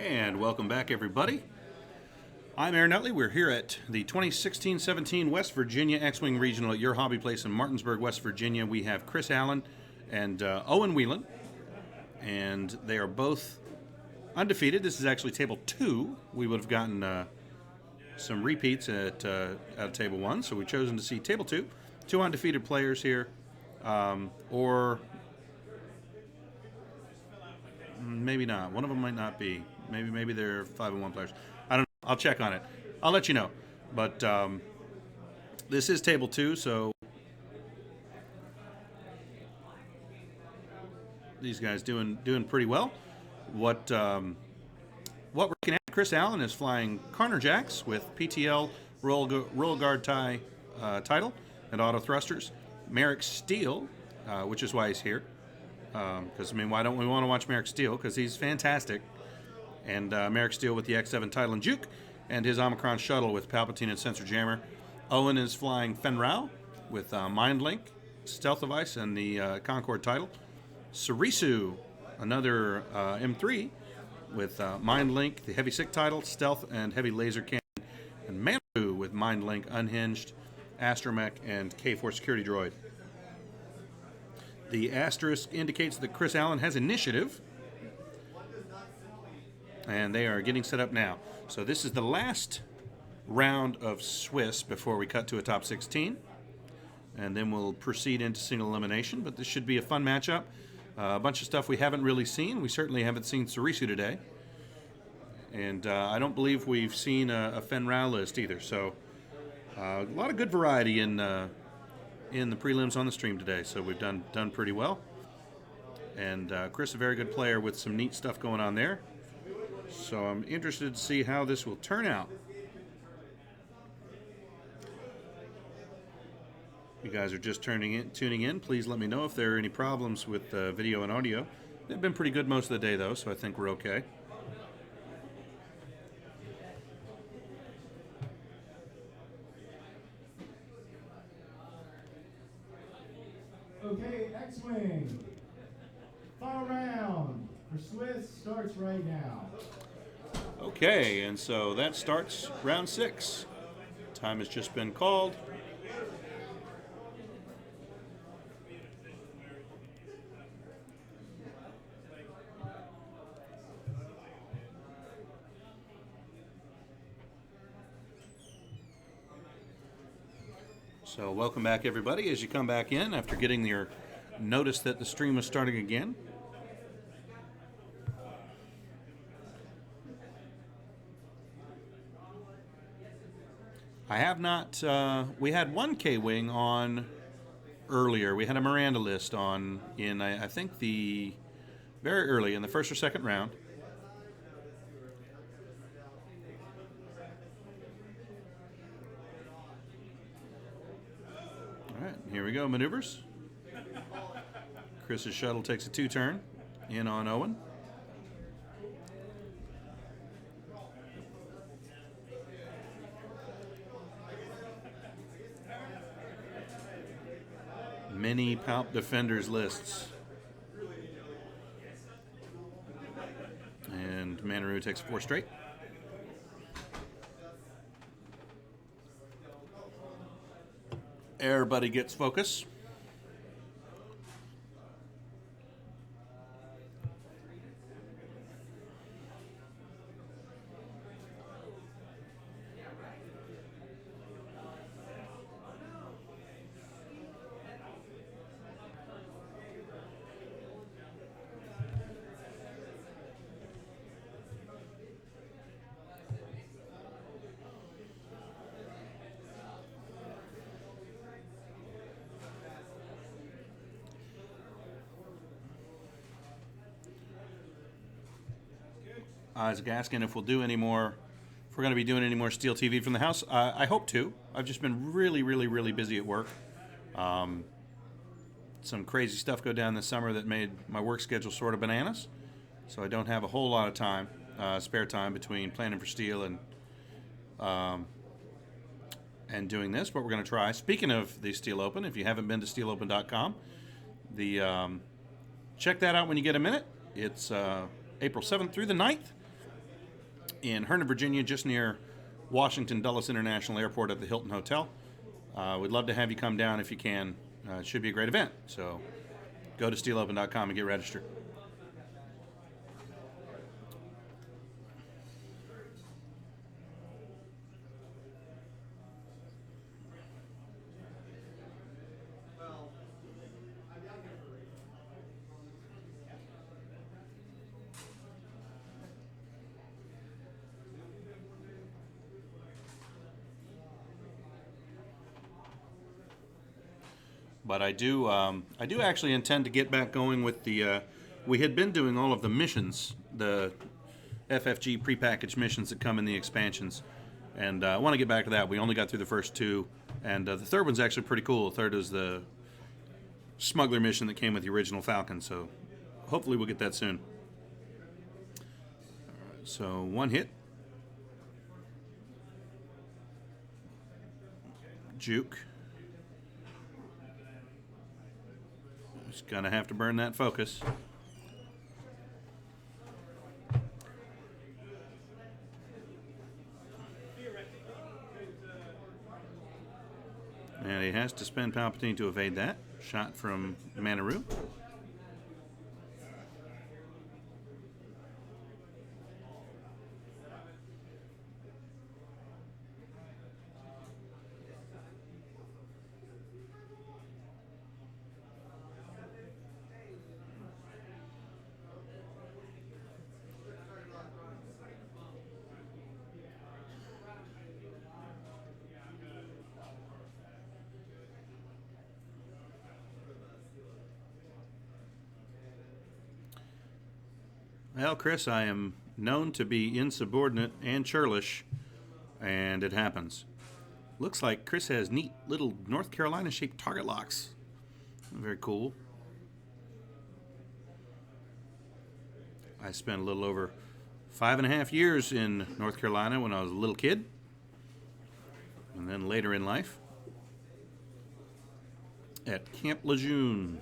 And welcome back, everybody. I'm Aaron Nutley. We're here at the 2016-17 West Virginia X-Wing Regional at your hobby place in Martinsburg, West Virginia. We have Chris Allen and Owen Whelan, and they are both undefeated. This is actually table 2. We would have gotten some repeats at table 1, so we've chosen to see table 2. 2 undefeated players here, or maybe not. One of them might not be. Maybe they're 5-1 players. I don't know. I'll check on it. I'll let you know. But this is table 2, so these guys doing pretty well. What we're looking at, Chris Allen is flying Carner Jacks with PTL roll guard tie title and auto thrusters. Merrick Steele, which is why he's here. Because, why don't we want to watch Merrick Steele? Because he's fantastic. And Merrick Steele with the X7 title and juke, and his Omicron shuttle with Palpatine and Sensor Jammer. Owen is flying Fen Rao with Mind Link, Stealth Device, and the Concord title. Sarisu, another M3 with Mind Link, the Heavy Sick title, Stealth, and Heavy Laser Cannon. And Manu with Mind Link, Unhinged, Astromech, and K4 Security Droid. The asterisk indicates that Chris Allen has initiative, and they are getting set up now. So this is the last round of Swiss before we cut to a top 16, and then we'll proceed into single elimination. But this should be a fun matchup. A bunch of stuff we haven't really seen. We certainly haven't seen Sarisu today, and I don't believe we've seen a Fen Rao list either. So a lot of good variety in the prelims on the stream today, so we've done pretty well. And Chris, a very good player with some neat stuff going on there. So I'm interested to see how this will turn out. You guys are just tuning in. Please let me know if there are any problems with video and audio. They've been pretty good most of the day, though, so I think we're okay. Okay, X-Wing. Final round for Swiss starts right now. Okay, and so that starts round 6. Time has just been called. So welcome back, everybody, as you come back in after getting your notice that the stream was starting again. I have not, we had one K-Wing on earlier. We had a Miranda list on in, I think, very early in the first or second round. All right, here we go, maneuvers. Chris's shuttle takes a 2-turn in on Owen. Many Palp Defenders lists. And Manaru takes 4 straight. Everybody gets focus. I was asking if we're going to be doing any more Steel TV from the house. I hope to. I've just been really busy at work. Some crazy stuff go down this summer that made my work schedule sort of bananas. So I don't have a whole lot of time, spare time between planning for Steel and doing this, but we're going to try. Speaking of the Steel Open, if you haven't been to steelopen.com, check that out when you get a minute. It's April 7th through the 9th. in Herndon, Virginia, just near Washington Dulles International Airport at the Hilton Hotel. We'd love to have you come down if you can. It should be a great event. So go to steelopen.com and get registered. But I do actually intend to get back going with the. We had been doing all of the missions, the FFG prepackaged missions that come in the expansions, and I want to get back to that. We only got through the first two, and the third one's actually pretty cool. The third is the smuggler mission that came with the original Falcon, so hopefully we'll get that soon. So one hit. Juke. Just gonna have to burn that focus. And he has to spend Palpatine to evade that. Shot from Manaroo. Well, Chris, I am known to be insubordinate and churlish, and it happens. Looks like Chris has neat little North Carolina-shaped target locks. Very cool. I spent a little over 5.5 years in North Carolina when I was a little kid, and then later in life at Camp Lejeune.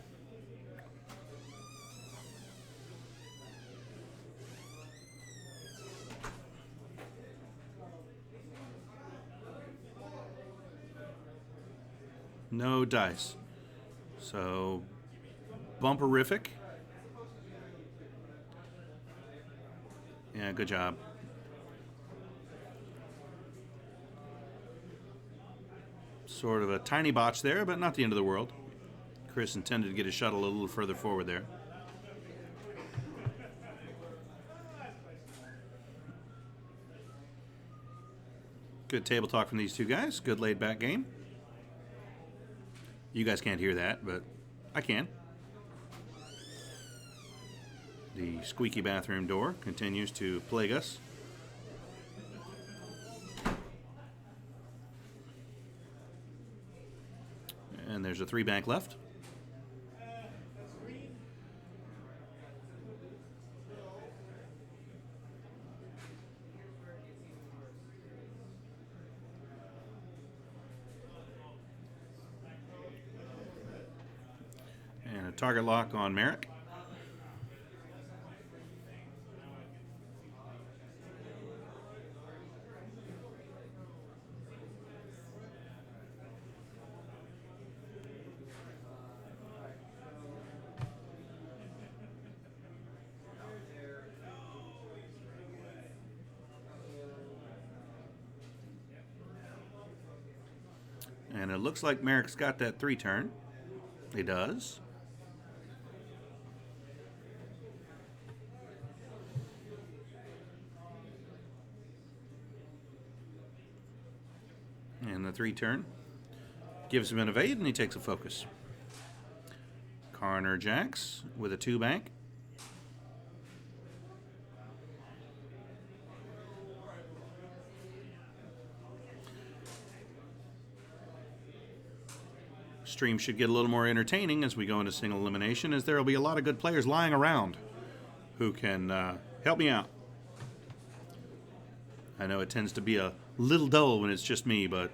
No dice. So, bumperific. Yeah, good job. Sort of a tiny botch there, but not the end of the world. Chris intended to get his shuttle a little further forward there. Good table talk from these two guys. Good laid back game. You guys can't hear that, but I can. The squeaky bathroom door continues to plague us. And there's a 3 bank left. And a target lock on Merrick. And it looks like Merrick's got that 3 turn. He does. And the 3 turn gives him an evade, and he takes a focus. Carner jacks with a 2 bank. Stream should get a little more entertaining as we go into single elimination, as there will be a lot of good players lying around who can help me out. I know it tends to be a little dull when it's just me, but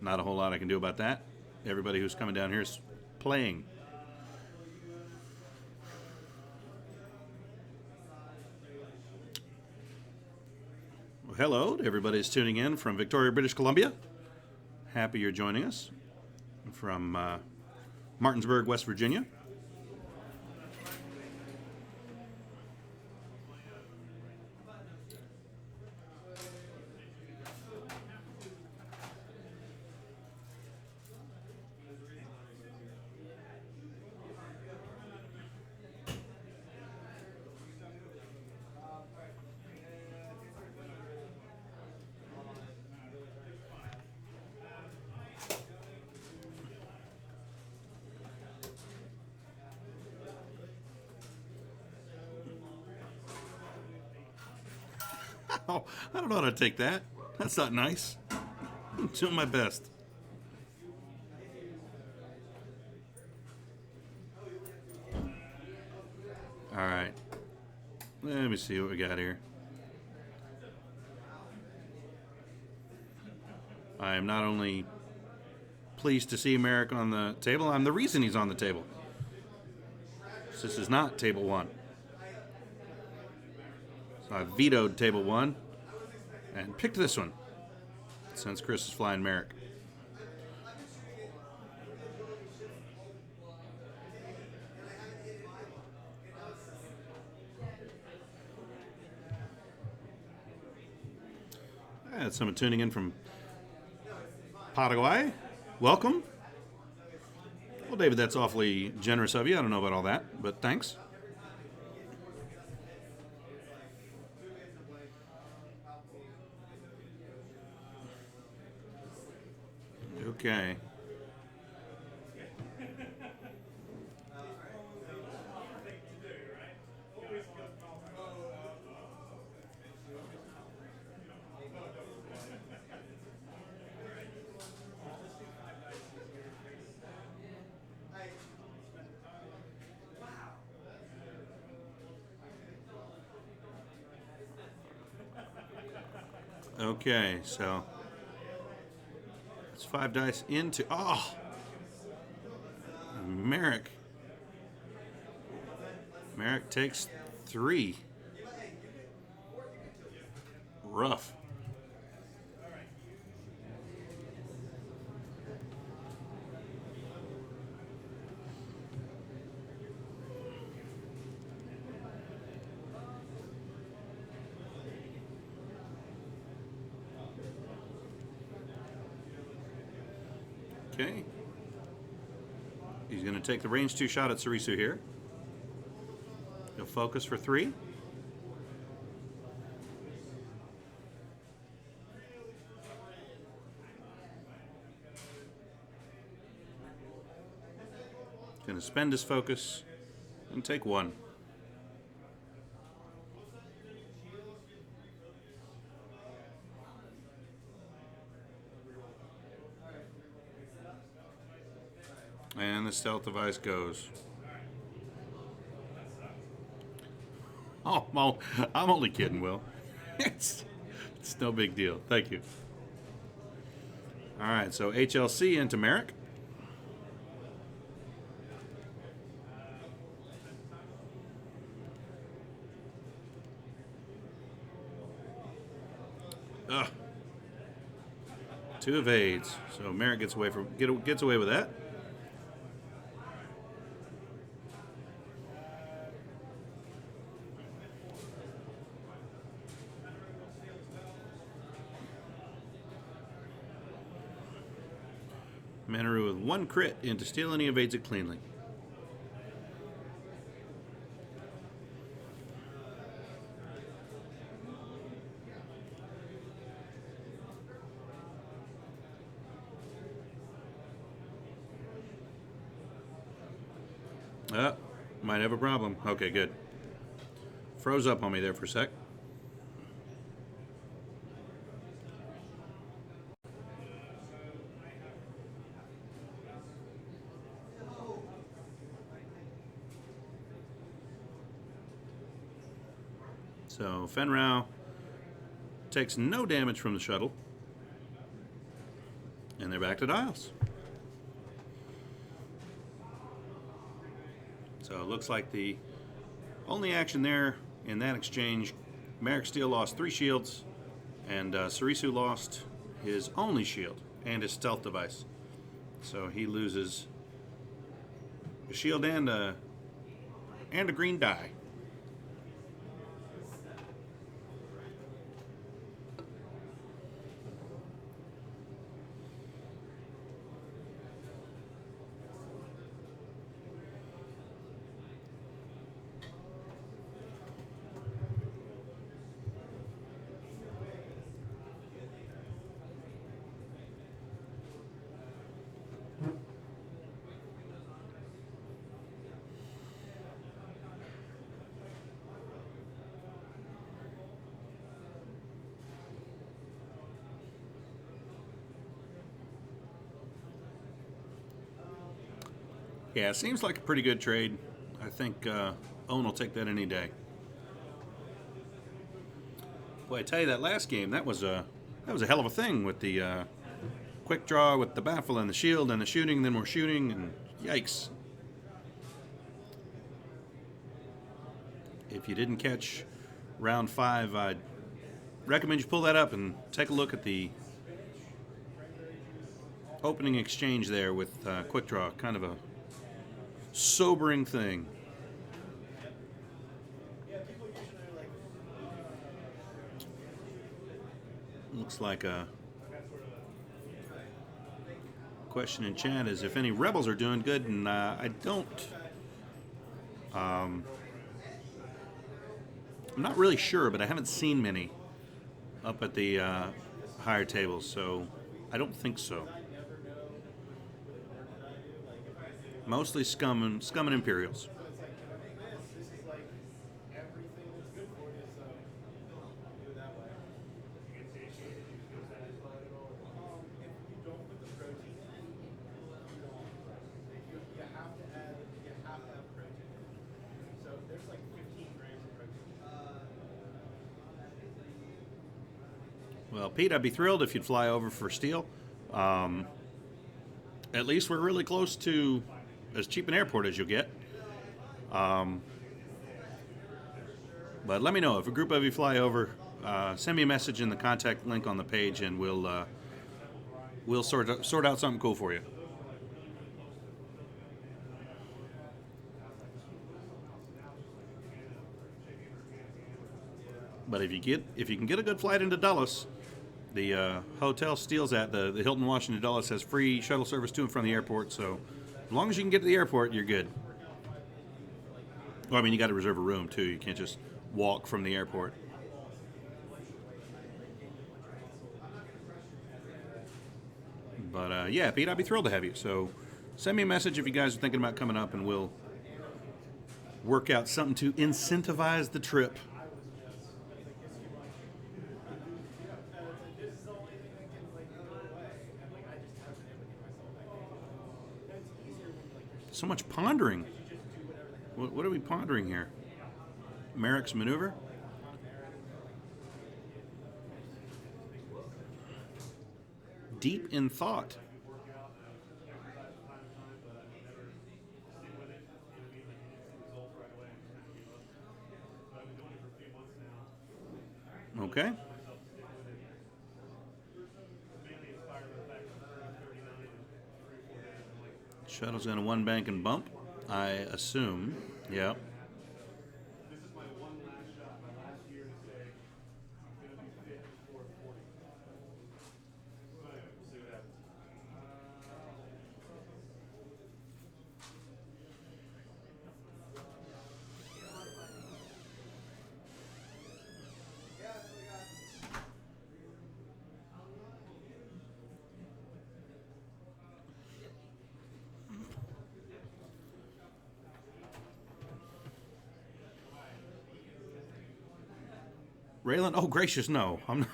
not a whole lot I can do about that. Everybody who's coming down here is playing. Hello to everybody who's tuning in from Victoria, British Columbia. Happy you're joining us from Martinsburg, West Virginia. Oh, I don't know how to take that. That's not nice. I'm doing my best. All right. Let me see what we got here. I am not only pleased to see Merrick on the table, I'm the reason he's on the table. This is not table one. So I vetoed table one and picked this one since Chris is flying Merrick. I had someone tuning in from Paraguay. Welcome. Well, David, that's awfully generous of you. I don't know about all that, but thanks. Okay. Okay, so it's 5 dice into Merrick. Merrick takes 3. Rough. Okay. He's going to take the range 2 shot at Sarisu here. He'll focus for 3. Going to spend his focus and take 1. And the stealth device goes. Oh, I'm only kidding, Will. it's no big deal. Thank you. All right, so HLC into Merrick. Ugh. 2 evades. So Merrick gets away with that. Manaru with 1 crit into steal and he evades it cleanly. Might have a problem. Okay, good. Froze up on me there for a sec. So Fenrau takes no damage from the shuttle. And they're back to dials. So it looks like the only action there in that exchange, Merrick Steele lost 3 shields And Sarisu lost his only shield and his stealth device. So he loses a shield and a green die. Yeah, it seems like a pretty good trade. I think Owen will take that any day. Boy, I tell you, that last game, that was a hell of a thing with the quick draw with the baffle and the shield and the shooting, then more shooting, and yikes. If you didn't catch round 5, I'd recommend you pull that up and take a look at the opening exchange there with quick draw. Kind of a sobering thing. Looks like a question in chat is if any rebels are doing good, and I don't. I'm not really sure, but I haven't seen many up at the higher tables, so I don't think so. Mostly scum and Imperials. Well, Pete, I'd be thrilled if you'd fly over for steel. At least we're really close to as cheap an airport as you'll get. But let me know if a group of you fly over. Send me a message in the contact link on the page, and we'll sort out something cool for you. But if you can get a good flight into Dulles, the hotel Steel's at the Hilton Washington Dulles has free shuttle service to and from the airport. So as long as you can get to the airport, you're good. Well, I mean, you got to reserve a room too. You can't just walk from the airport. But yeah, Pete, I'd be thrilled to have you. So send me a message if you guys are thinking about coming up, and we'll work out something to incentivize the trip. So much pondering. What are we pondering here? Merrick's maneuver? Deep in thought. Okay. Shuttle's in a one bank and bump, I assume. Yep. Raylan? Oh, gracious, no. I'm not,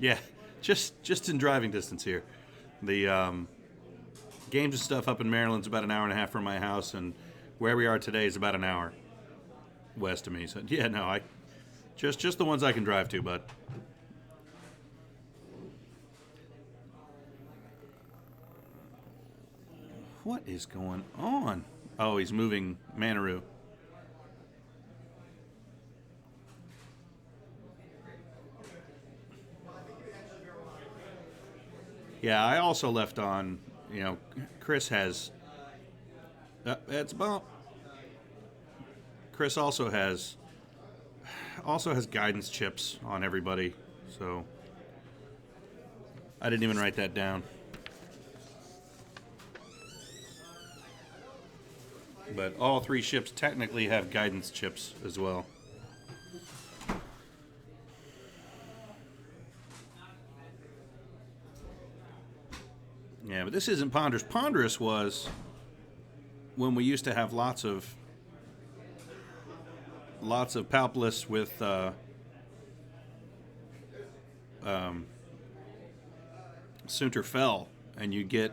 yeah, just in driving distance here. The games and stuff up in Maryland's about an hour and a half from my house, and where we are today is about an hour west of me. So yeah, no, I just the ones I can drive to, but what is going on? Oh, he's moving Manaroo. Yeah, I also left on. Chris has. It's about. Chris also has guidance chips on everybody, so I didn't even write that down. But all three ships technically have guidance chips as well. Yeah, but this isn't Ponderous. Ponderous was when we used to have lots of Palpless with Sunter Fell, and you get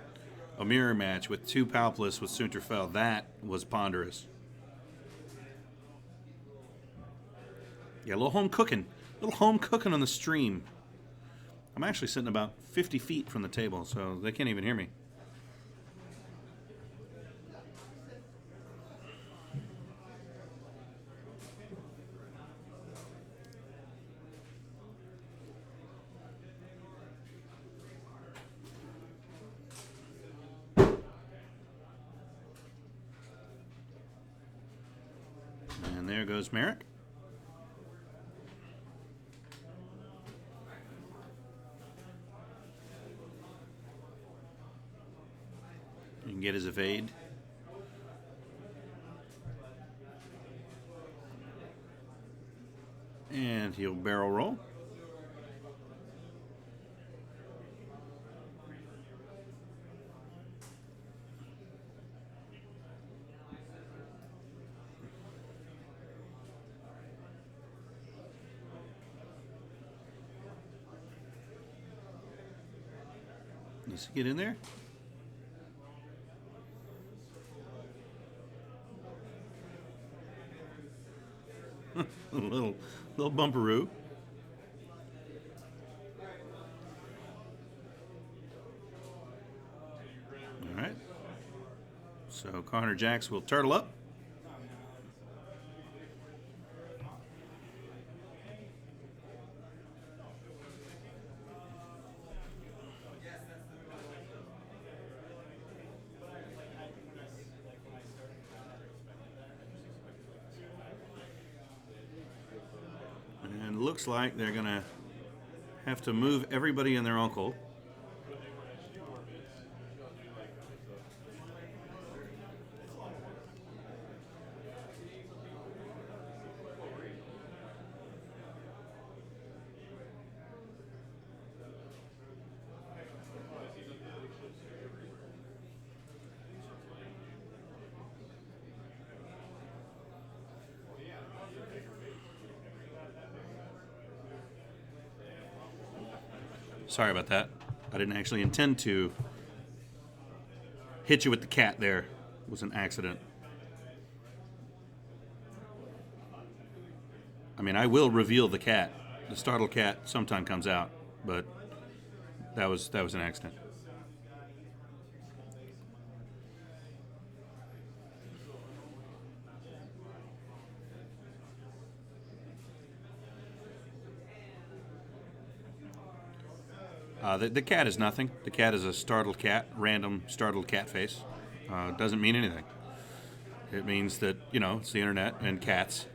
a mirror match with two Palpless with Sunter Fell. That was Ponderous. Yeah, a little home cooking. On the stream. I'm actually sitting about 50 feet from the table, so they can't even hear me. And there goes Merrick. You can get his evade. And he'll barrel roll. Needs to get in there. a little bumperoo. All right. So Connor Jacks will turtle up. And looks like they're going to have to move everybody and their uncle. Sorry about that. I didn't actually intend to hit you with the cat there. It was an accident. I mean, I will reveal the cat. The startled cat sometime comes out, but that was an accident. The cat is nothing. The cat is a startled cat, random startled cat face. Doesn't mean anything. It means that, it's the internet and cats.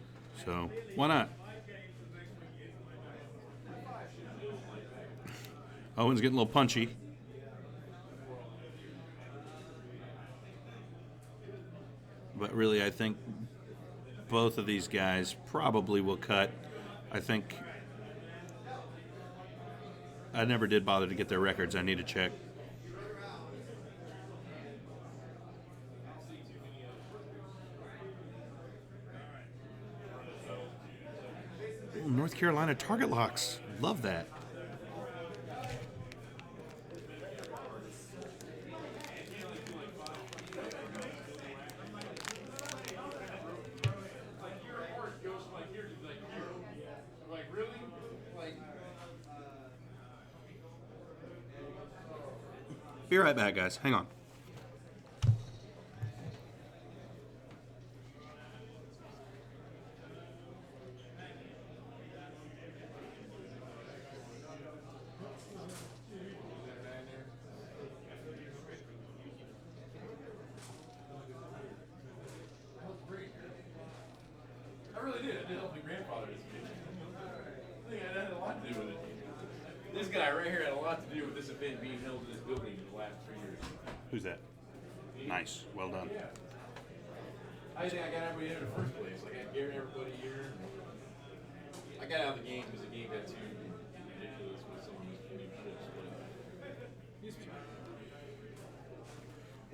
So, why not? Owen's getting a little punchy. But really, I think both of these guys probably will cut. I think I never did bother to get their records. I need to check. Ooh, North Carolina target locks. Love that. Be right back, guys. Hang on. did. I did help my grandfather. I think I had a lot to do with it. This guy right here had a lot to do with this event being held in this building in the last 3 years. Who's that? Nice. Well done. Yeah. I think I got everybody in the first place. Like I gave everybody here. I got out of the game because the game got too ridiculous with some of these new ships. But used to be.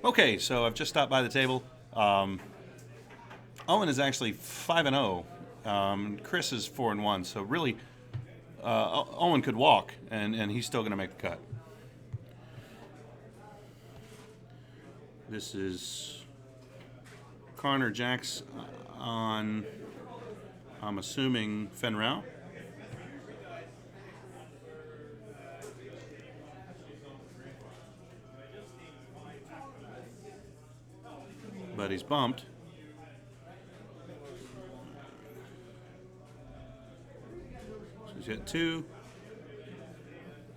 Okay, so I've just stopped by the table. Owen is actually 5-0. Chris is 4-1. So really, Owen could walk, and he's still going to make the cut. This is Carner Jacks on, I'm assuming, Fenrow. But he's bumped. So he's got 2.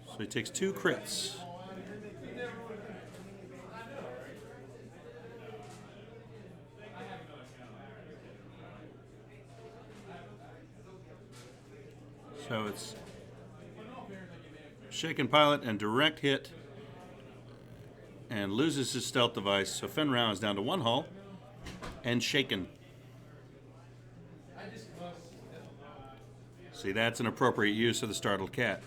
So he takes 2 crits. So it's shaken pilot and direct hit, and loses his stealth device. So Fenrow is down to 1 hull and shaken. See, that's an appropriate use of the startled cat.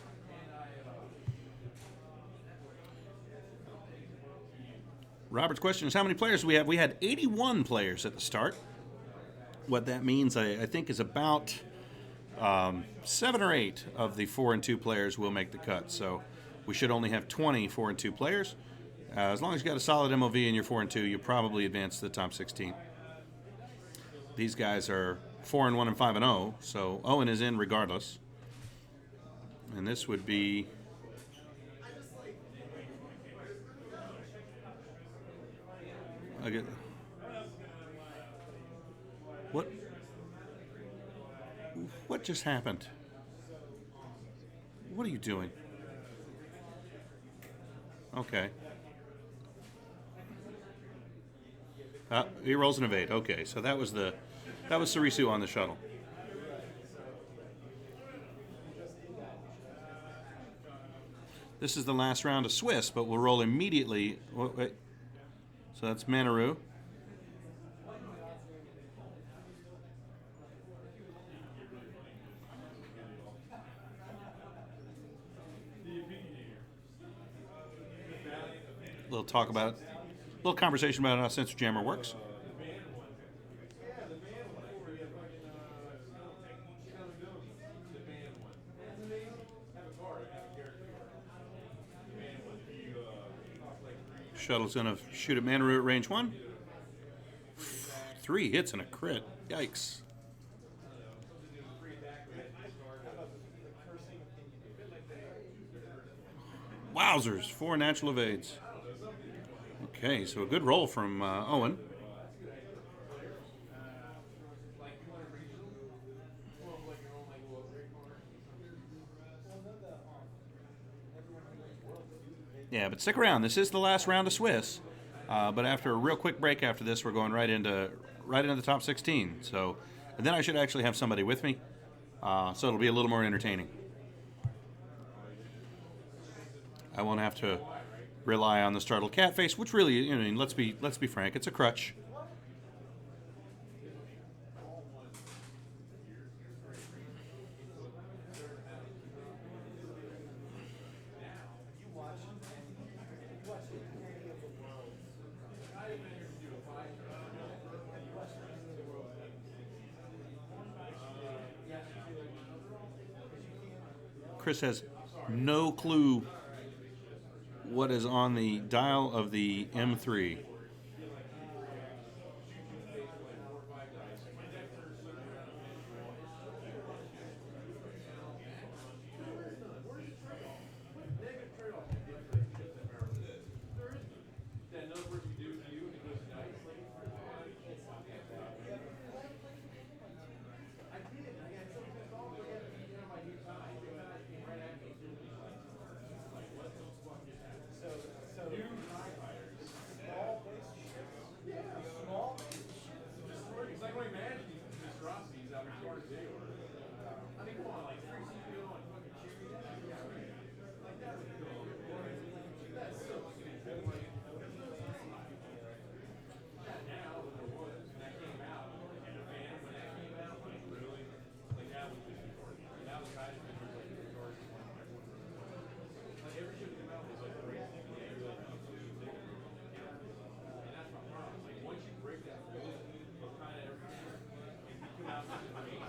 Robert's question is, how many players do we have? We had 81 players at the start. What that means, I think, is about 7 or 8 of the 4 and 2 players will make the cut. So we should only have 20 4 and 2 players. As long as you got a solid MOV in your 4 and 2, you'll probably advance to the top 16. These guys are 4-1 and 5-0, so Owen is in regardless. And this would be what just happened? What are you doing? Okay. He rolls an evade. Okay, so that was Sarisu on the shuttle. This is the last round of Swiss, but we'll roll immediately. Wait. So that's Manaru. A little conversation about how Sensor Jammer works. Shuttle's going to shoot at Manaru at range 1. 3 hits and a crit. Yikes. Wowzers. 4 natural evades. Okay, so a good roll from Owen. Yeah, but stick around. This is the last round of Swiss. But after a real quick break after this, we're going right into the top 16. So, and then I should actually have somebody with me, so it'll be a little more entertaining. I won't have to rely on the startled cat face, which really, I mean, let's be frank, it's a crutch. Chris has no clue what is on the dial of the M3.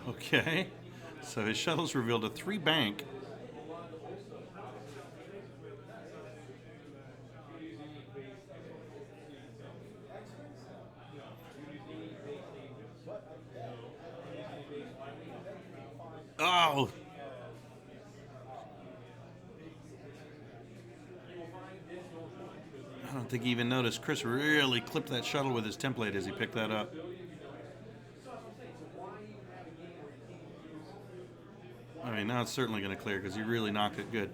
Okay. So his shuttle's revealed a 3 bank. Oh! I don't think he even noticed. Chris really clipped that shuttle with his template as he picked that up. I mean, now it's certainly going to clear because he really knocked it good.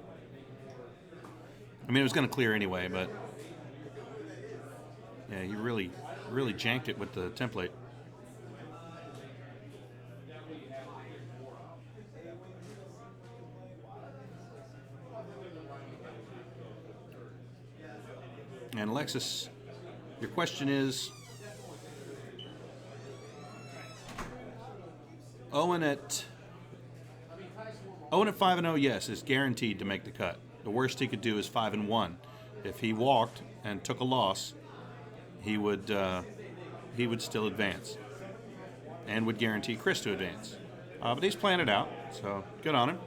I mean, it was going to clear anyway, but yeah, he really janked it with the template. And Alexis, your question is, Owen at 5-0, yes, is guaranteed to make the cut. The worst he could do is 5-1. If he walked and took a loss, he would still advance, and would guarantee Chris to advance. But he's planned it out, so good on him.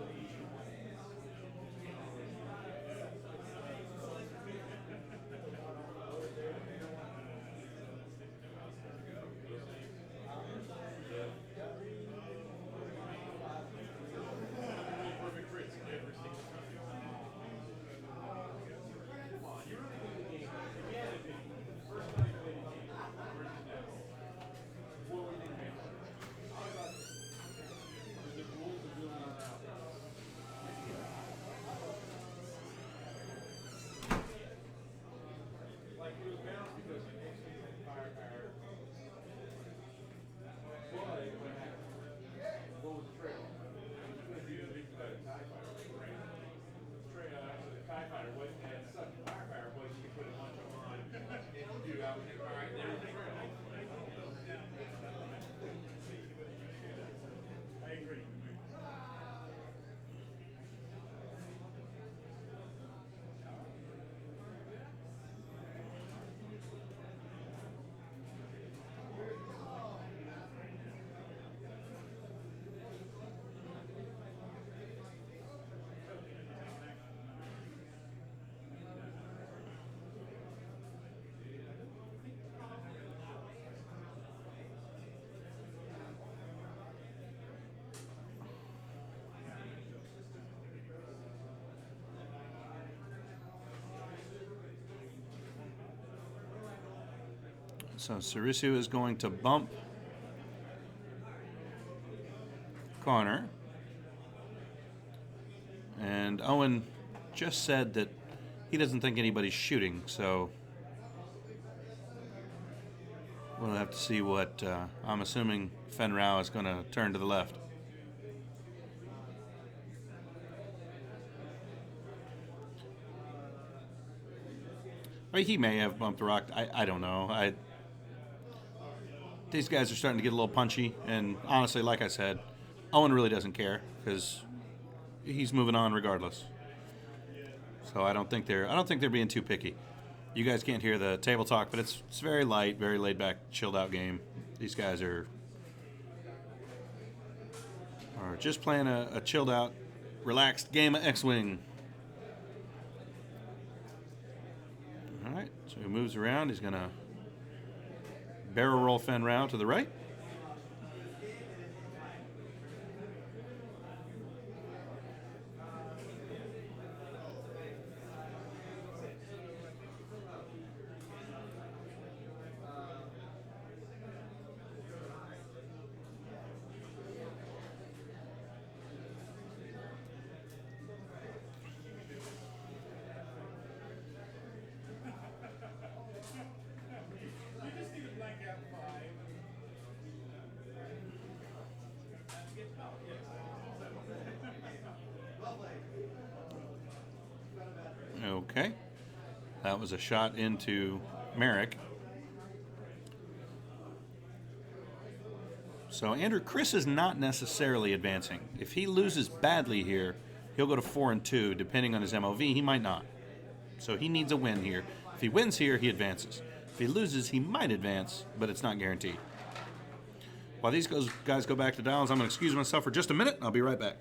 So Sarisu is going to bump Connor. And Owen just said that he doesn't think anybody's shooting, so we'll have to see what, I'm assuming Fen Rao is going to turn to the left. I mean, he may have bumped the rock. I don't know. These guys are starting to get a little punchy, and honestly, like I said, Owen really doesn't care because he's moving on regardless. So I don't think they're being too picky. You guys can't hear the table talk, but it's very light, very laid back, chilled out game. These guys are just playing a chilled out, relaxed game of X-Wing. All right, so he moves around. He's gonna barrel roll Fen Rao to the right. Okay. That was a shot into Merrick. So Andrew, Chris is not necessarily advancing. If he loses badly here, he'll go to 4-2. Depending on his MOV, he might not. So he needs a win here. If he wins here, he advances. If he loses, he might advance, but it's not guaranteed. While these guys go back to dials, I'm going to excuse myself for just a minute. I'll be right back.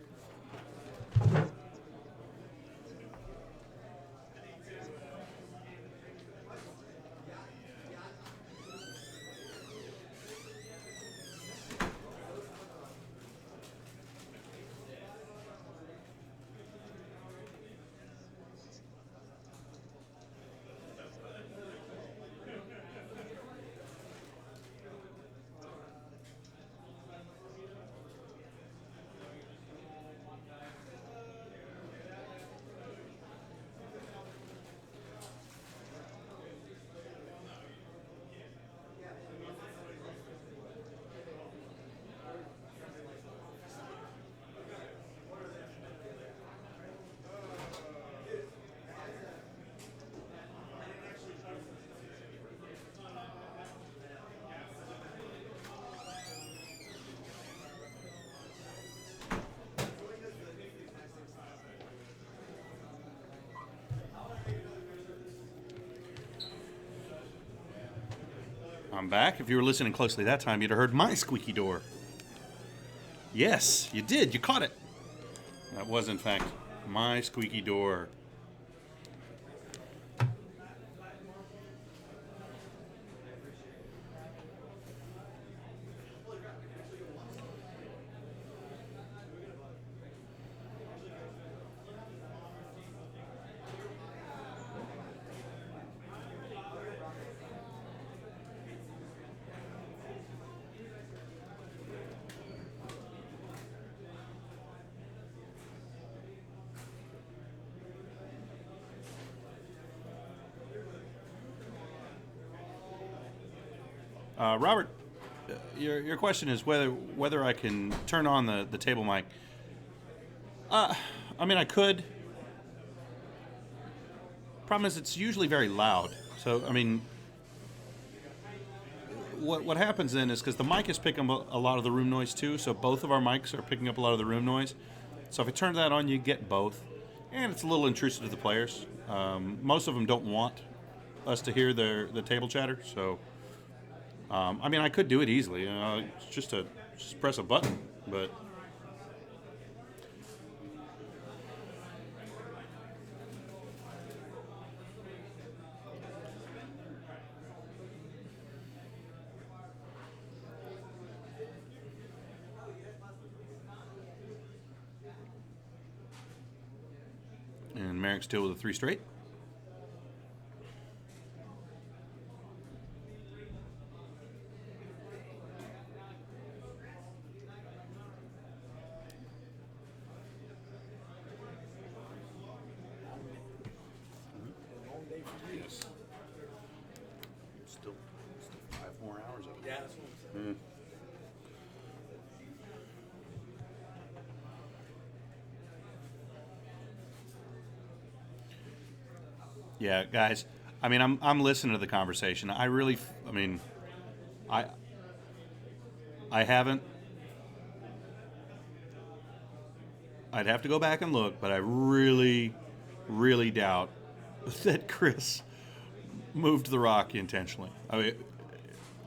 I'm back. If you were listening closely that time, you'd have heard my squeaky door. Yes, you did. You caught it. That was, in fact, my squeaky door. Robert, your question is whether I can turn on the table mic. I mean, I could. Problem is, it's usually very loud. So, I mean, what happens then is because the mic is picking up a lot of the room noise too, so both of our mics are picking up a lot of the room noise. So if I turn that on, you get both. And it's a little intrusive to the players. Most of them don't want us to hear the table chatter, so... I mean, I could do it easily. Just press a button, but... And Merrick still with a 3 straight. Yes. Still 5 more hours of it. Yeah, that's what I'm saying. Yeah, guys. I mean, I'm listening to the conversation. I really, I mean, I haven't. I'd have to go back and look, but I really, really doubt that Chris moved the rock intentionally. I mean,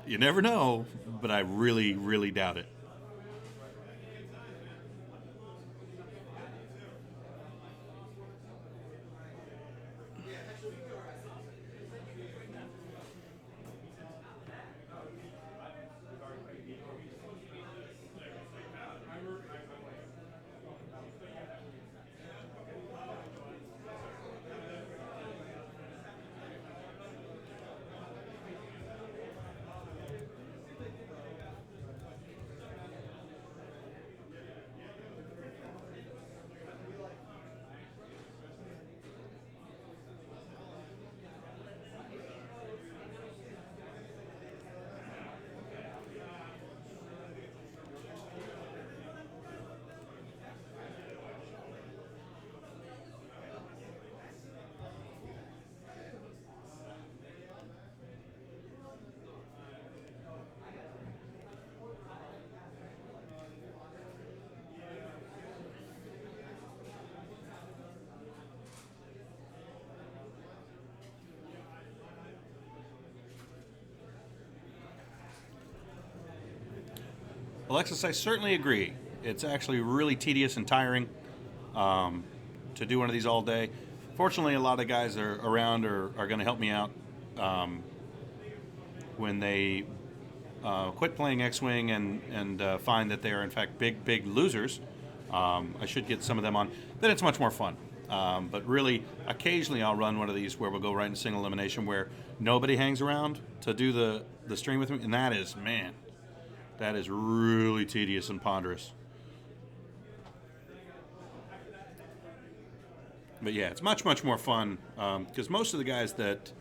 you never know, but I really, really doubt it. Alexis, I certainly agree. It's actually really tedious and tiring to do one of these all day. Fortunately, a lot of guys are around or are going to help me out when they quit playing X-Wing and find that they are, in fact, big losers. I should get some of them on. Then it's much more fun. But really, occasionally I'll run one of these where we'll go right into single elimination where nobody hangs around to do the stream with me. And that is, man, that is really tedious and ponderous. But yeah, it's much more fun because most of the guys that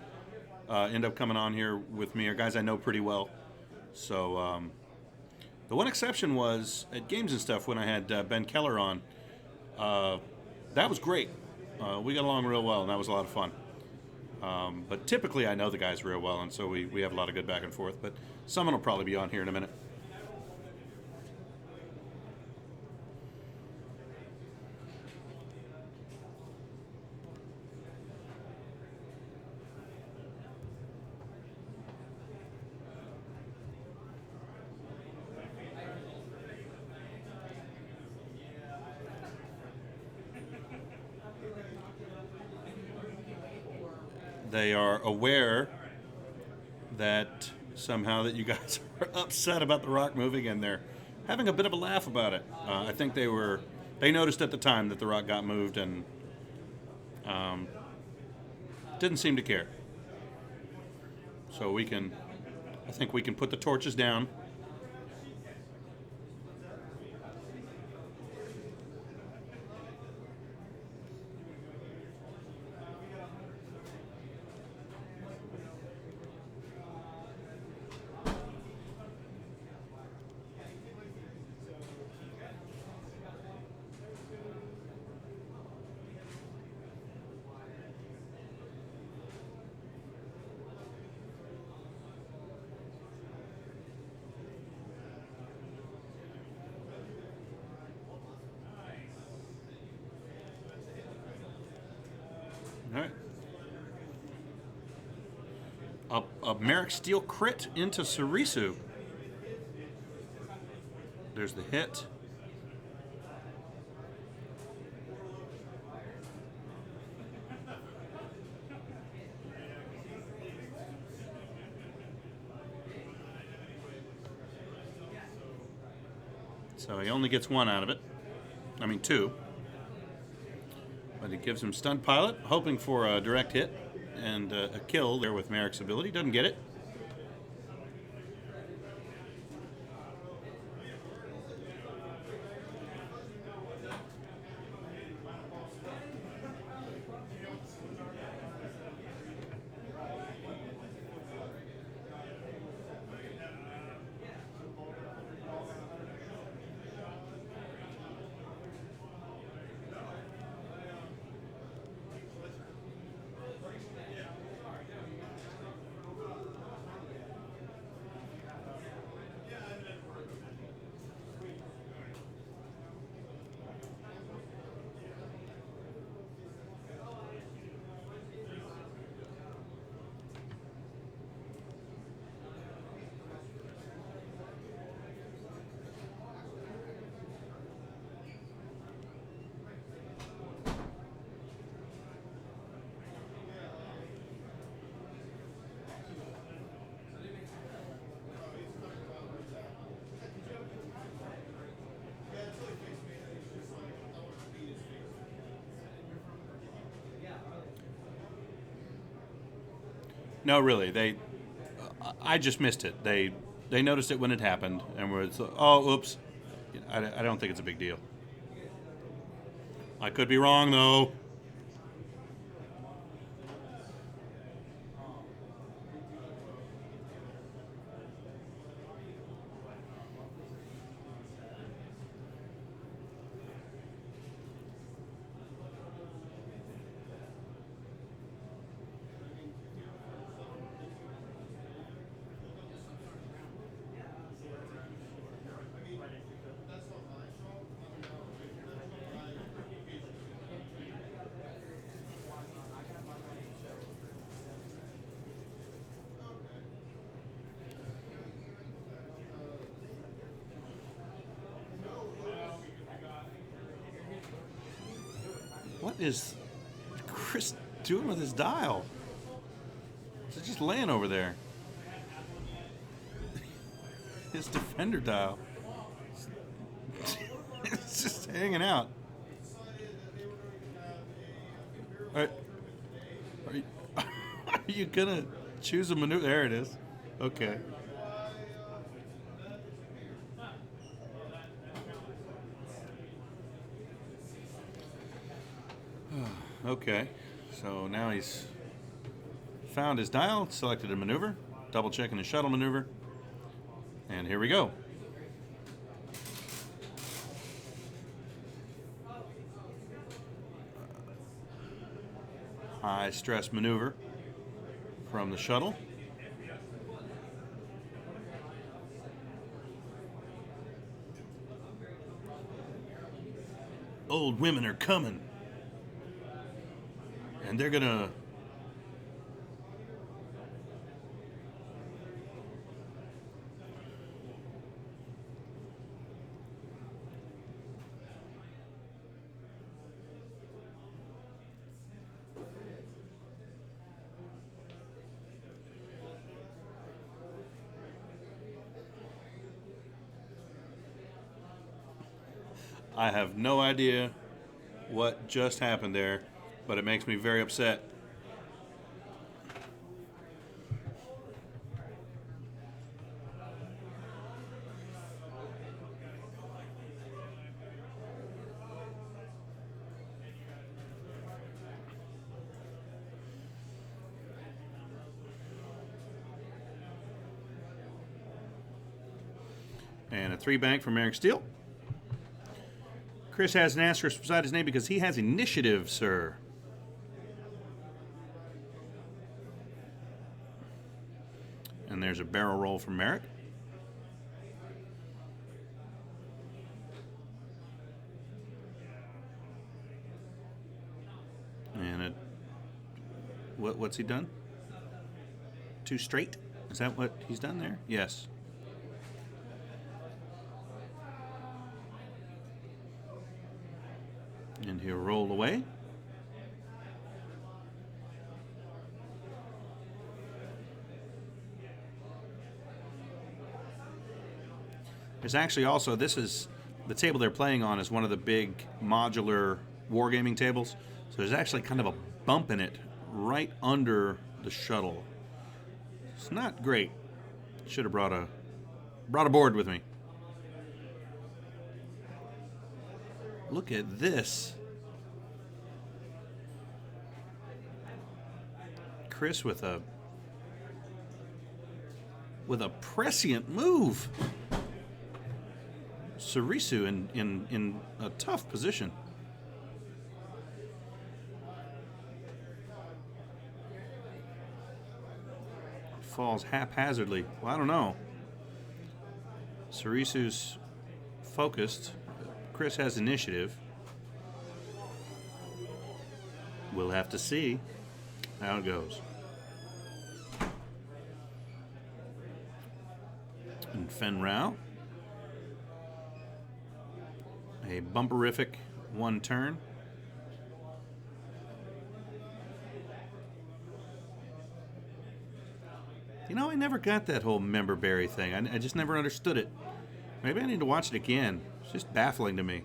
end up coming on here with me are guys I know pretty well. So the one exception was at Games and Stuff when I had Ben Keller on. That was great. We got along real well, and that was a lot of fun. But typically I know the guys real well, and so we have a lot of good back and forth. But someone will probably be on here in a minute. They are aware that somehow that you guys are upset about the rock moving, and they're having a bit of a laugh about it. I think they noticed at the time that the rock got moved and didn't seem to care. So I think we can put the torches down. All right. A Merrick Steel crit into Sarisu. There's the hit. So he only gets one out of it. I mean, two. But it gives him stunned pilot, hoping for a direct hit and a kill there with Merrick's ability. Doesn't get it. No, really, I just missed it. They noticed it when it happened and were, oh, oops. I don't think it's a big deal. I could be wrong, though. is Chris doing with his dial? It's just laying over there. His defender dial. It's just hanging out. Are you, are you gonna choose a maneuver? There it is. Okay. Okay. So now he's found his dial, selected a maneuver, double checking his shuttle maneuver, and here we go. High stress maneuver from the shuttle. Old women are coming. And they're gonna I have no idea what just happened there, but it makes me very upset. And a 3 bank from Eric Steele. Chris has an asterisk beside his name because he has initiative, sir. And there's a barrel roll from Merrick. And what's he done? 2 straight? Is that what he's done there? Yes. And he'll roll away. There's actually also, this is, the table they're playing on is one of the big modular wargaming tables. So there's actually kind of a bump in it right under the shuttle. It's not great. Should have brought a board with me. Look at this. Chris with a prescient move. Sarisu in a tough position. Falls haphazardly. Well, I don't know. Sarisu's focused. Chris has initiative. We'll have to see how it goes. And Fen Rao. A bumperific 1 turn. You know, I never got that whole member berry thing. I just never understood it. Maybe I need to watch it again. It's just baffling to me.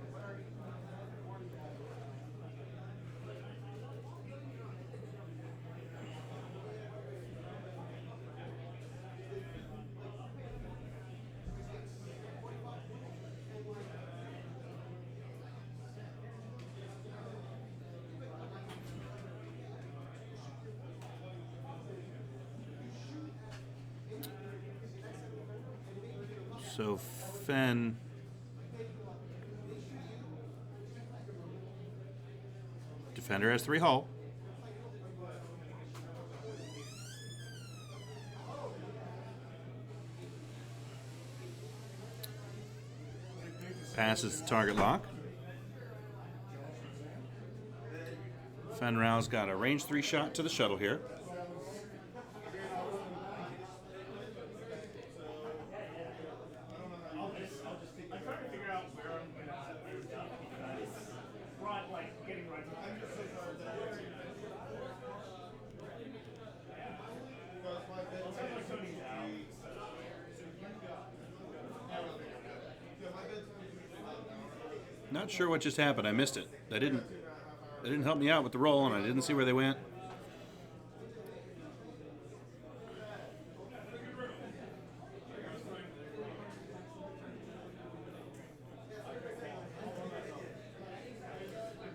So Fen defender has 3 hull. Passes the target lock. Fen Rao's got a range 3 shot to the shuttle here. Not sure what just happened. I missed it. They didn't help me out with the roll, and I didn't see where they went.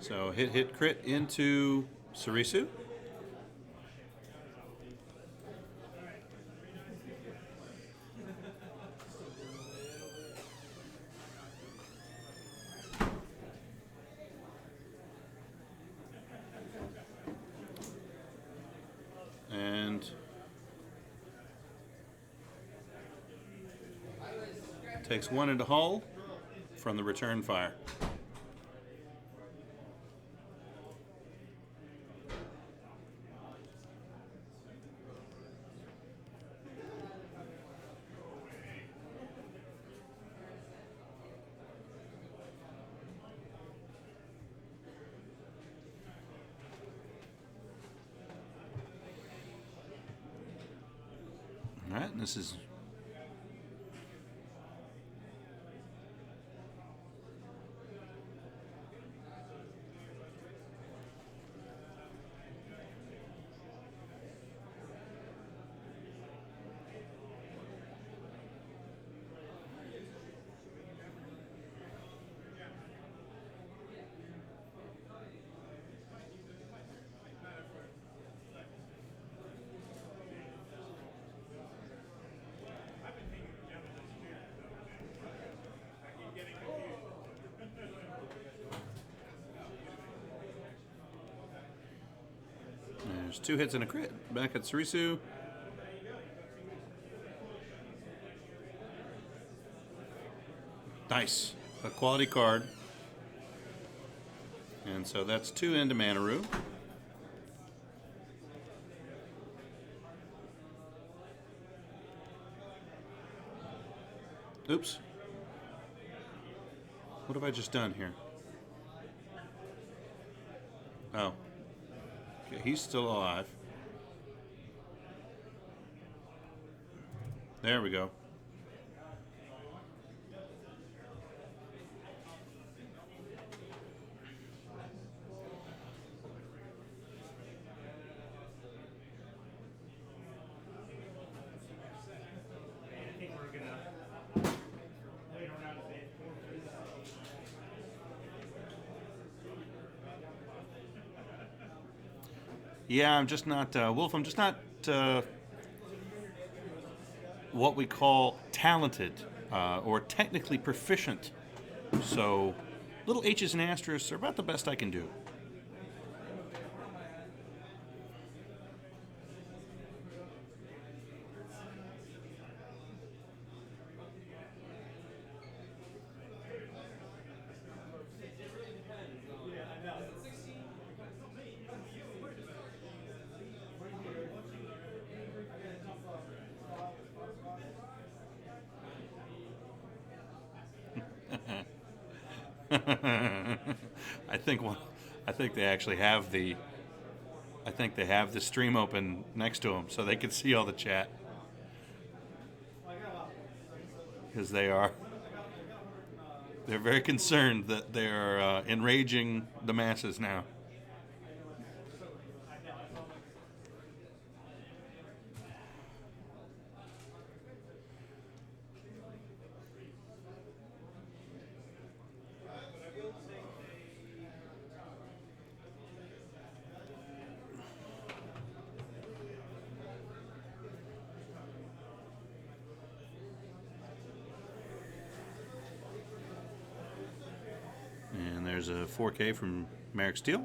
So hit, crit into Sarisu. And takes one into hull from the return fire. All right, and this is there's 2 hits and a crit. Back at Sarisu. Nice. A quality card. And so that's 2 into Manaru. Oops. What have I just done here? Oh. Okay, he's still alive. There we go. Yeah, I'm just not, Wolf, I'm just not what we call talented or technically proficient. So little H's and asterisks are about the best I can do. I think they actually have the. I think they have the stream open next to them so they can see all the chat. Because they're very concerned that they're enraging the masses now. And there's a 4K from Merrick Steele.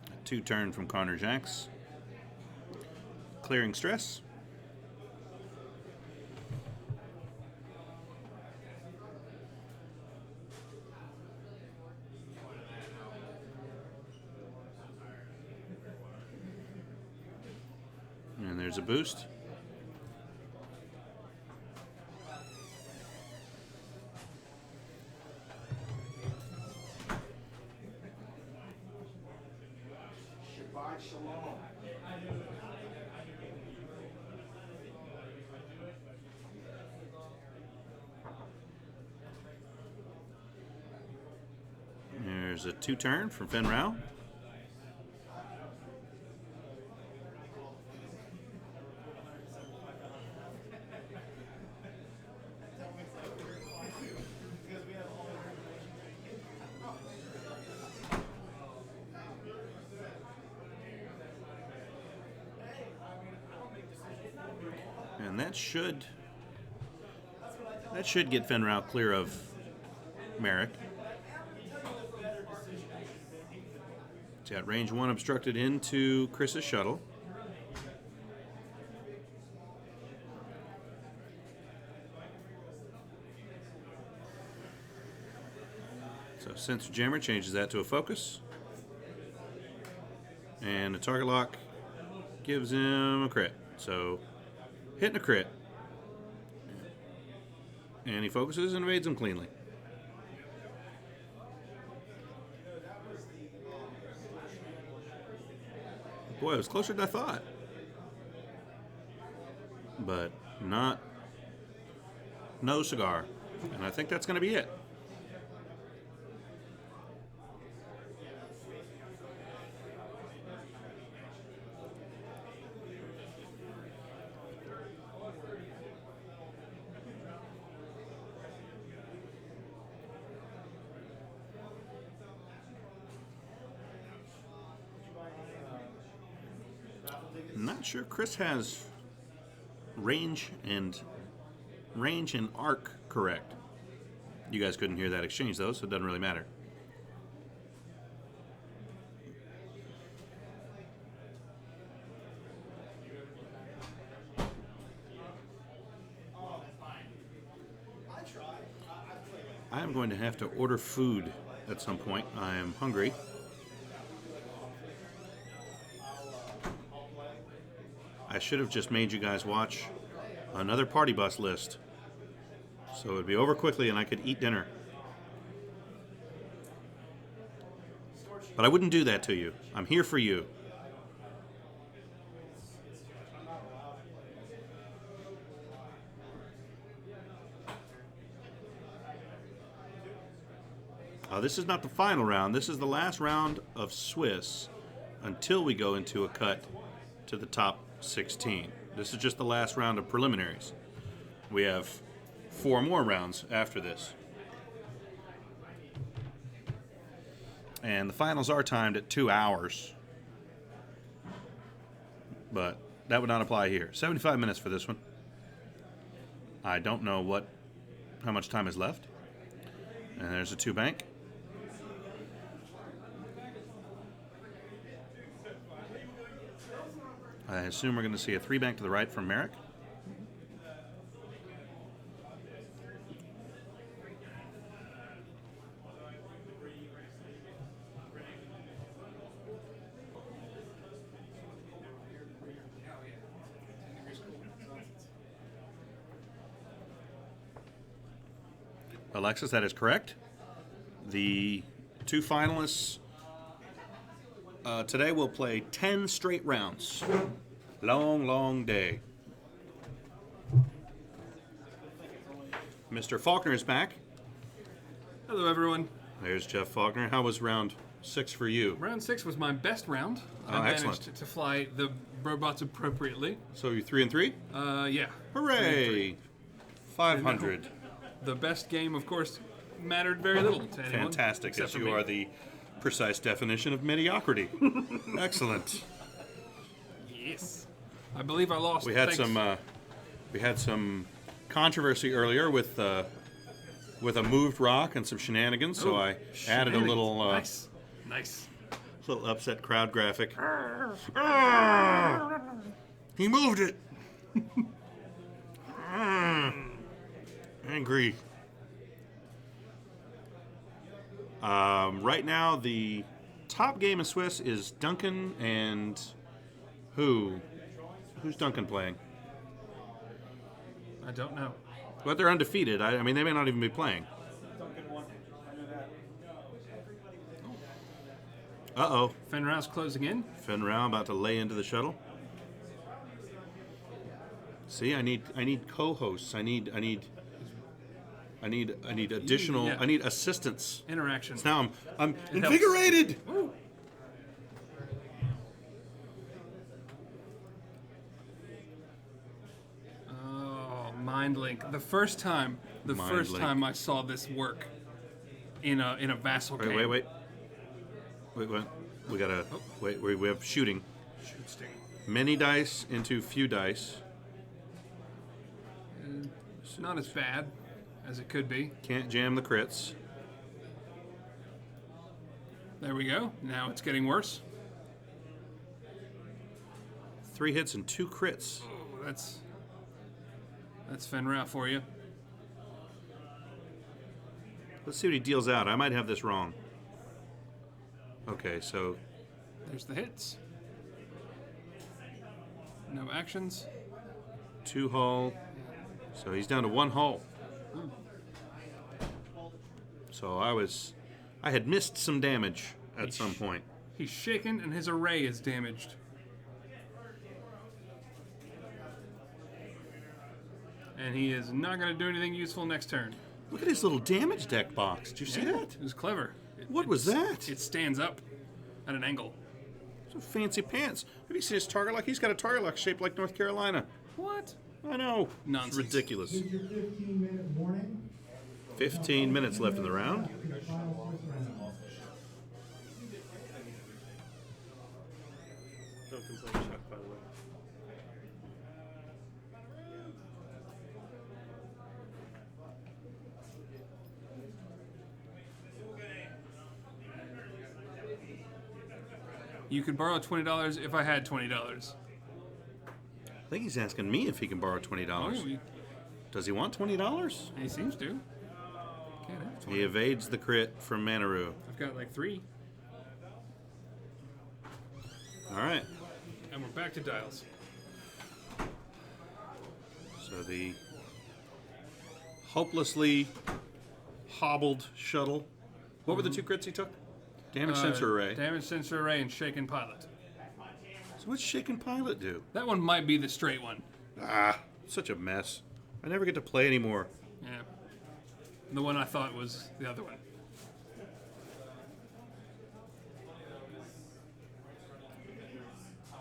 A 2-turn from Connor Jacks. Clearing stress. And there's a boost. There's a 2-turn from Fenn Rao. And that should get Fenn Rao clear of Merrick. He's got range 1 obstructed into Chris's shuttle. So Sensor Jammer changes that to a focus. And the target lock gives him a crit. So hitting a crit. And he focuses and evades him cleanly. Boy, it was closer than I thought. But no cigar. And I think that's going to be it. I'm not sure Chris has range and arc correct. You guys couldn't hear that exchange though, so it doesn't really matter. I am going to have to order food at some point. I am hungry. I should have just made you guys watch another party bus list, so it would be over quickly and I could eat dinner. But I wouldn't do that to you. I'm here for you. This is not the final round. This is the last round of Swiss until we go into a cut to the top 16. This is just the last round of preliminaries. We have 4 more rounds after this. And the finals are timed at 2 hours. But that would not apply here. 75 minutes for this one. I don't know how much time is left. And there's a 2 bank. I assume we're going to see a 3 bank to the right from Merrick. Alexis, that is correct. The 2 finalists today will play 10 straight rounds. Long, long day. Mr. Faulkner is back. Hello, everyone. There's Jeff Faulkner. How was round 6 for you? Round 6 was my best round. Oh, I excellent. managed to fly the robots appropriately. So you're 3 and 3? Yeah. Hooray! 500. The best game, of course, mattered very little to anyone. Fantastic, except as for you me. are the precise definition of mediocrity. Excellent. Yes. I believe I lost. We had thanks. some controversy earlier with a moved rock and some shenanigans, so Oh, I added a little Nice. little upset crowd graphic. He moved it. Angry. Right now, the top game in Swiss is Duncan and who? Who's Duncan playing? I don't know. But they're undefeated. I mean, they may not even be playing. Uh-oh. Fenrau's closing in. Fenrau about to lay into the shuttle. See, I need co-hosts. I need additional. Yeah. I need assistance. Interaction. So now I'm It helps. invigorated. Woo. Oh, Mind Link. The first time Mind Link. I saw this work in a vassal game. Wait. We gotta wait. We have shooting. Shoot sting. Many dice into few dice. Not as bad as it could be. Can't jam the crits. There we go. Now it's getting worse. 3 hits and 2 crits. Oh, that's Fenrau for you. Let's see what he deals out. I might have this wrong. Okay, so There's the hits. No actions. 2 hull. So he's down to 1 hull. So I had missed some damage at some point. He's shaken and his array is damaged. And he is not going to do anything useful next turn. Look at his little damage deck box. Did you see that? It was clever. What was that? It stands up at an angle. Some fancy pants. Have you seen his target lock? He's got a target lock shaped like North Carolina. What? I know. Nonsense. It's ridiculous. Here's your 15-minute warning. 15 minutes left in the round. To the final first round. Don't complain, Chuck, by the way. You could borrow $20 if I had $20. I think he's asking me if he can borrow $20. Oh, Does he want $20? he seems to. Can't have 20. He evades the crit from Manaru. I've got like 3. All right. And we're back to dials. So the hopelessly hobbled shuttle. What were the 2 crits he took? Damage sensor array. Damage sensor array and shaken pilot. So what's Shaken Pilot do? That one might be the straight one. Ah, such a mess. I never get to play anymore. Yeah. The one I thought was the other one.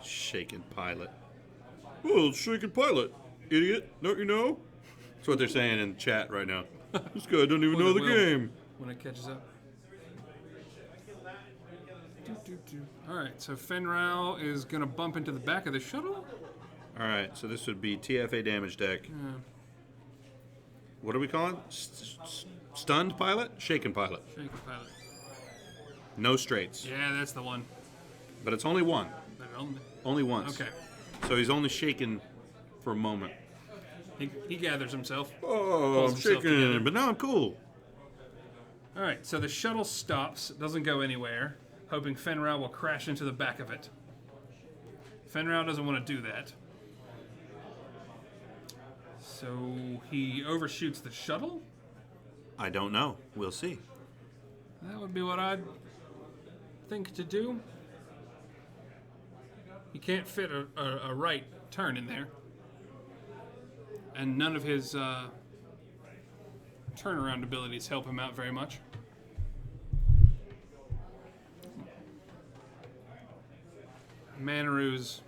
Shaken Pilot. Oh, Shaken Pilot, idiot. Don't you know? That's what they're saying in chat right now. This guy doesn't even know the Will, game. when it catches up. Alright, so Fenrau is going to bump into the back of the shuttle. All right, so this would be TFA damage deck. Yeah. What do we call it? Stunned Pilot? Shaken Pilot. Shaken pilot. No straights. Yeah, that's the one. But it's only one. Only once. Okay. So he's only shaken for a moment. He gathers himself. Oh, Pulls I'm himself shaking, together. but now I'm cool. Alright, so the shuttle stops, doesn't go anywhere, hoping Fenrau will crash into the back of it. Fenrau doesn't want to do that. So he overshoots the shuttle? I don't know. We'll see. That would be what I'd think to do. He can't fit a right turn in there. And none of his turnaround abilities help him out very much. Manaru's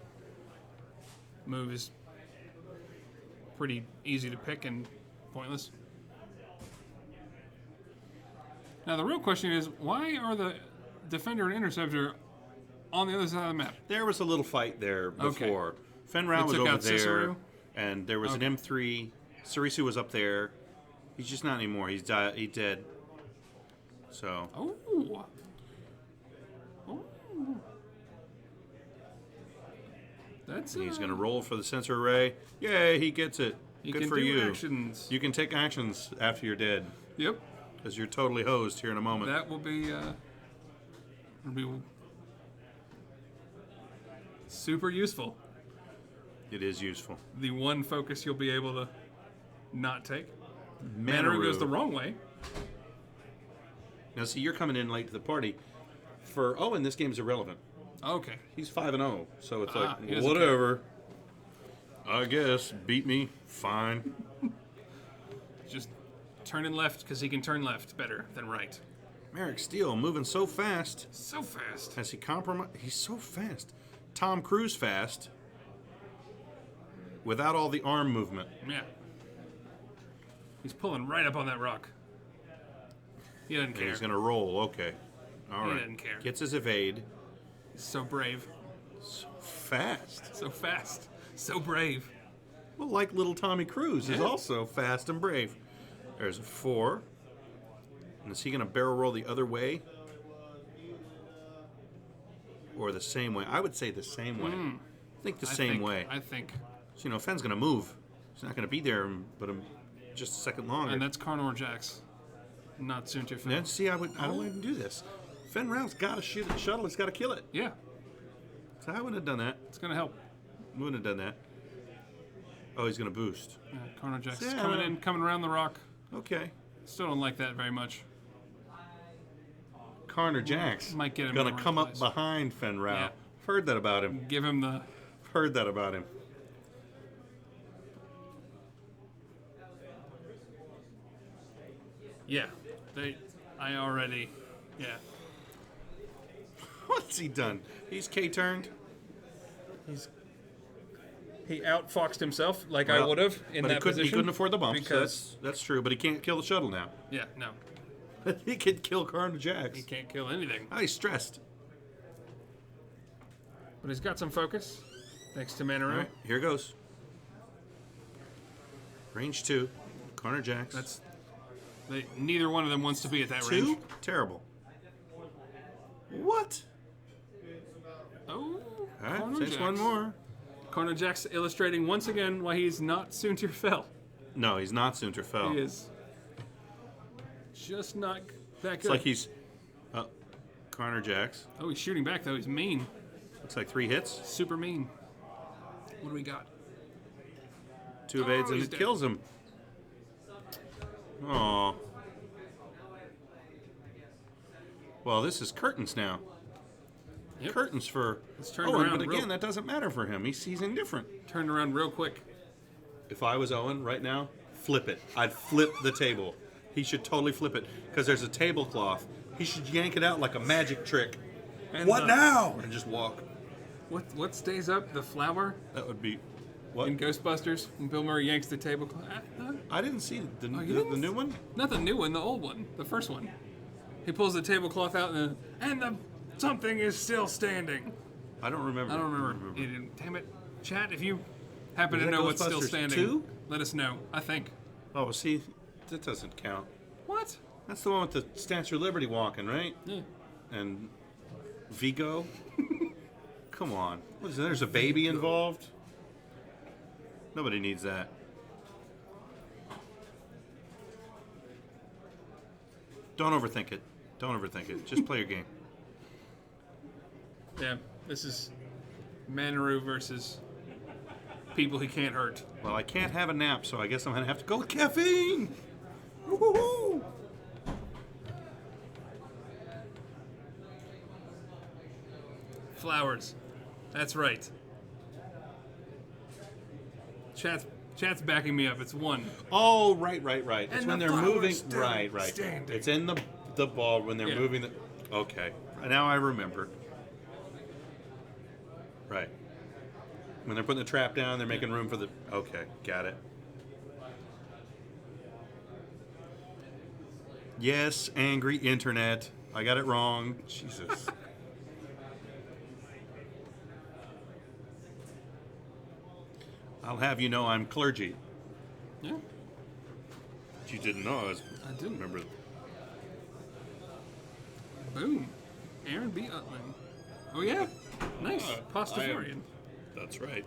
move is pretty easy to pick and pointless. Now the real question is, why are the defender and interceptor on the other side of the map? There was a little fight there before. Fenrau They was took over out there, Cicero? and there was an M3. Sarisu was up there. He's just not anymore. He's dead. So Oh. Oh. That's he's going to roll for the sensor array. Yay, he gets it. He Good can for do you. actions. You can take actions after you're dead, Yep. because you're totally hosed here in a moment. That will be super useful. It is useful. The one focus you'll be able to not take. Manaru goes the wrong way. Now, see, you're coming in late to the party. For Owen, this game's irrelevant. Okay. He's 5-0, so it's He like doesn't whatever. I guess beat me, fine. Just turning left because he can turn left better than right. Merrick Steele moving so fast. So fast. Has he compromised? He's so fast. Tom Cruise fast. Without all the arm movement. Yeah. He's pulling right up on that rock. He doesn't And care. he's gonna roll. Okay. All He right. doesn't care. Gets his evade. He's so brave. So fast. So fast. So brave. Well, like little Tommy Cruise is Yeah. also fast and brave. There's a 4. And is he going to barrel roll the other way? Or the same way? I would say the same way. I think the same way. I think. So, you know, Fenn's going to move. He's not going to be there but just a second longer. And that's Carnor Jax. Not soon to Yeah, see, I don't even do this. Fenn Rau's got to shoot at the shuttle. He's got to kill it. Yeah. So I wouldn't have done that. It's going to help. Wouldn't have done that. Oh, he's going to boost. Yeah, Carnor Jax is Yeah. coming around the rock. Okay. Still don't like that very much. Carnor Jax Might get him gonna in the come right up place. behind Fenn Rau. Yeah. Heard that about him. Give him the. Heard that about him. Yeah. I already. Yeah. What's he done? He's K-turned. He outfoxed himself like I Well, would have in but that he position. couldn't afford the bumps. because That's true, but he can't kill the shuttle now. yeah, no, He could kill Carnor Jax. he can't kill anything. Oh, he's stressed. But he's got some focus, thanks to Manaru. All right, here goes. Range 2. Carnor Jax. Neither one of them wants to be at that 2? range. Terrible. What? Oh, All right, Carnor takes Jax. one more. Carnor Jax illustrating once again why he's not soon to fell. No, he's not Soontir Fell. He is just not that good. It's like he's Carnor Jax. Oh, he's shooting back though. He's mean, Looks like 3 hits, super mean. What do we got? 2 evades, and he's it dead. kills him. Oh. Well, this is curtains now. Yep. Curtains for It's turned Owen, around but real- again, that doesn't matter for him. He's indifferent. Turned around real quick. If I was Owen right now, flip it. I'd flip the table. He should totally flip it because there's a tablecloth. He should yank it out like a magic trick. And, What now? And just walk. What stays up? The flower That would be what? in Ghostbusters when Bill Murray yanks the tablecloth. I didn't see the you the didn't? new one. Not the new one, the old one, the first one. He pulls the tablecloth out and the something is still standing. I don't remember. I don't remember. Damn it, chat! If you happen Is to that know what's still Ghostbusters standing, 2? let us know. I think. Oh, see, that doesn't count. What? That's the one with the Statue of Liberty walking, right? Yeah. And Vigo. Come on. What is that? There's a baby involved? Nobody needs that. Don't overthink it. Don't overthink it. Just play your game. Yeah. This is Manaru versus people he can't hurt. Well, I can't have a nap, so I guess I'm going to have to go with caffeine. Woo-hoo-hoo. Flowers. That's right. Chat's backing me up. It's 1. Oh, right. It's And when the they're flower's moving. still Right. standing. It's in the ball when they're Yeah. moving the. Okay. Now I remember. Right. When they're putting the trap down, they're making room for the. Okay, got it. Yes, angry internet. I got it wrong. Jesus. I'll have you know I'm clergy. Yeah. But you didn't know I didn't. remember. Boom. Aaron B. Utling. Oh yeah. Nice. Pastafarian. That's right.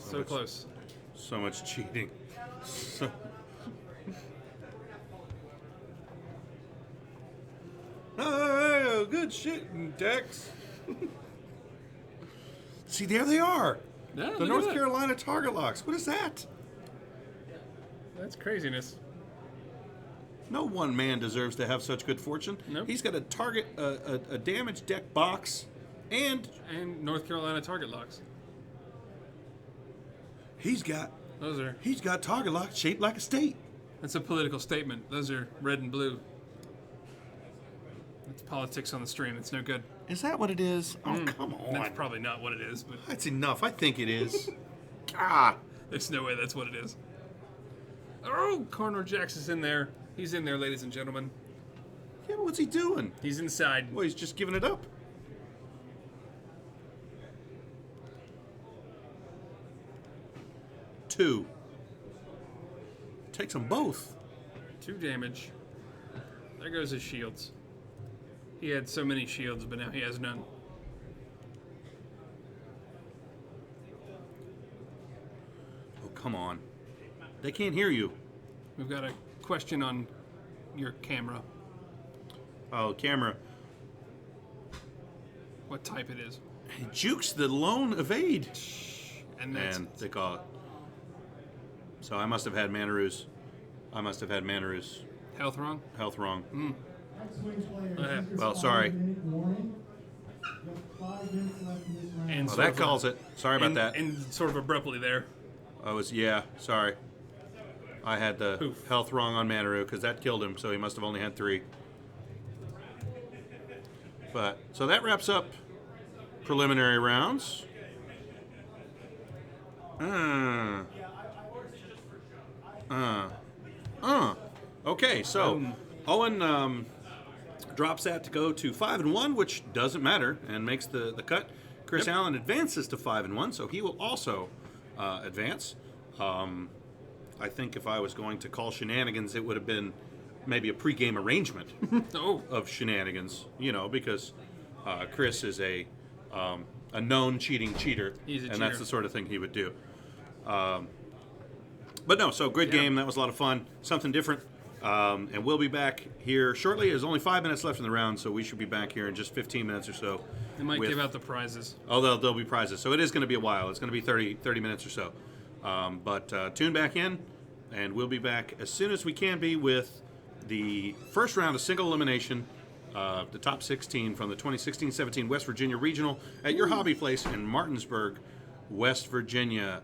So close. So much cheating. So. Oh, good shit, Dex. See, there they are. Yeah, The look North at that. Carolina target locks. What is that? That's craziness. No one man deserves to have such good fortune. Nope. He's got a target, a damaged deck box, and North Carolina target locks. he's got target locks shaped like a state. That's a political statement. Those are red and blue. It's politics on the stream. It's no good. Is that what it is? Oh, come on. That's probably not what it is, but That's enough. I think it is. God. there's no way that's what it is. Oh, Connor Jacks is in there. He's in there, ladies and gentlemen. Yeah, but what's he doing? He's inside. Well, he's just giving it up. Two. Takes them both. 2 damage. There goes his shields. He had so many shields, but now he has none. Oh, come on. They can't hear you. We've got a question on your camera. Oh, camera. What type it is. He jukes the lone evade. And that's And they call it. So I must have had Manaru's. health wrong. Health wrong. X-Wing players, Okay. use your Well, sorry. 5-minute warning. You have 5 minutes left in this round. And Well, sort that of calls it. Sorry about and, that. And sort of abruptly there. Sorry. I had the Poof. health wrong on Manaru because that killed him, so he must have only had 3. But so that wraps up preliminary rounds. Okay, so Owen drops that to go to 5-1, which doesn't matter and makes the cut. Chris Allen advances to 5-1, so he will also advance. I think if I was going to call shenanigans, it would have been maybe a pregame arrangement Oh, of shenanigans, because Chris is a known cheating cheater, He's a and cheater. that's the sort of thing he would do. But no, so great game. That was a lot of fun, something different. And we'll be back here shortly. There's only 5 minutes left in the round, so we should be back here in just 15 minutes or so. they might with- give out the prizes. Oh, there'll be prizes. So it is going to be a while. It's going to be 30 minutes or so. But tune back in, and we'll be back as soon as we can be with the first round of single elimination, the top 16 from the 2016-17 West Virginia Regional at your hobby place in Martinsburg, West Virginia.